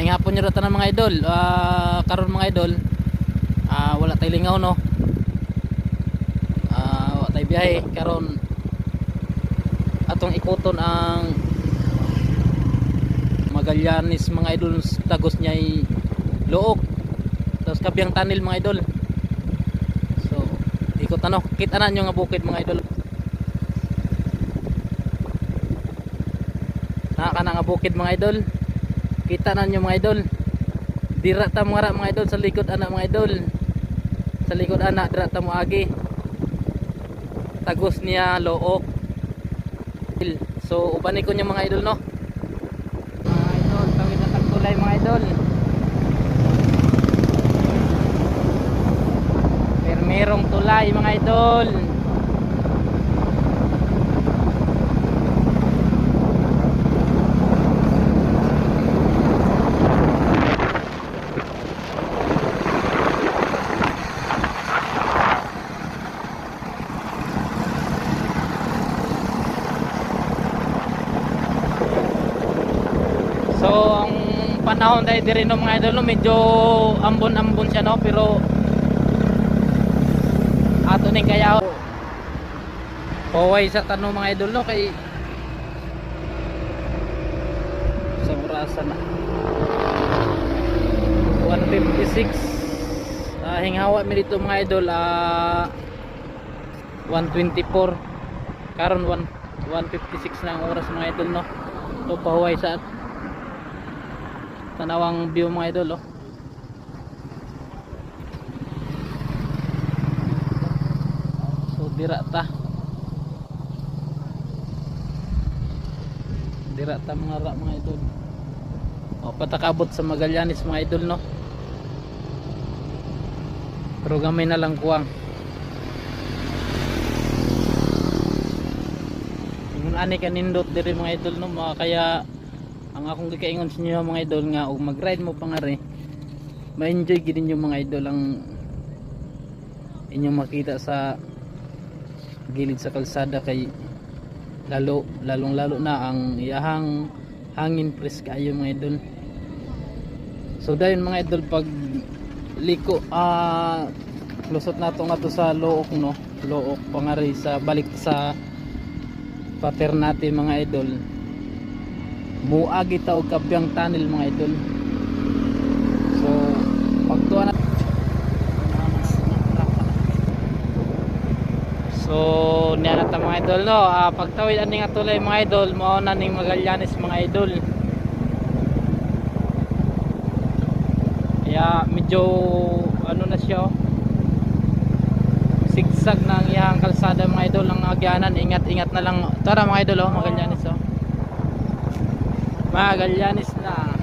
May hapon nyo rata ng mga idol. Karon mga idol, wala tayo lingaw no. Wala tayo biyahe karon. Atong ikuton ang Magallanes mga idol. Tagos niya ay Luok, tapos Kabyang Tunnel mga idol. So ikot ano, kita na nyo nga bukid mga idol. Nakaka nga bukid mga idol. Kita na nyo mga idol. Dira ta mga idol sa likod anak mga idol. Sa likod anak dira ta mo agi. Tagos niya Luok. So ubani ko nyo mga idol no. Mga idol, tawid na tagtulay mga idol. Merong tulay mga idol. So ang panahon dahil diri no mga idol no, medyo ambon-ambon siya no, pero ato ning kaya paway sa tanong mga idol no, kay sa orasan na 1:56 hinghawa mi dito mga idol 1:24 karon 1:56 na ang oras mga idol no. So pahuway sa tanawang view mga idol oh. So dira ta mga idol o patakabot sa Magallanes mga idol no, pero gamay na lang kuwang yung ani kanindot diri mga idol no. Kaya ang akong gikaingon sa inyo mga idol nga og mag-ride mo pangari, ma-enjoy gid ninyo mga idol ang inyong makita sa gilid sa kalsada, kay lalong na ang iyahang hangin press kayo mga idol. So dayon mga idol pag liko lusot nato nga to sa Luok no, Luok pangari sa balik sa pater natin mga idol. Muagi ta og Kabyang Tunnel mga idol. So pagtuan na so niya na ta mga idol no, pagtawid ani nga tulay mga idol mao na ning Magallanes mga idol. Kaya medyo ano na siya sigsag na ang iyang kalsada mga idol. Ang agyanan ingat na lang. Tara mga idol oh, Magallanes oh. Magallanes na.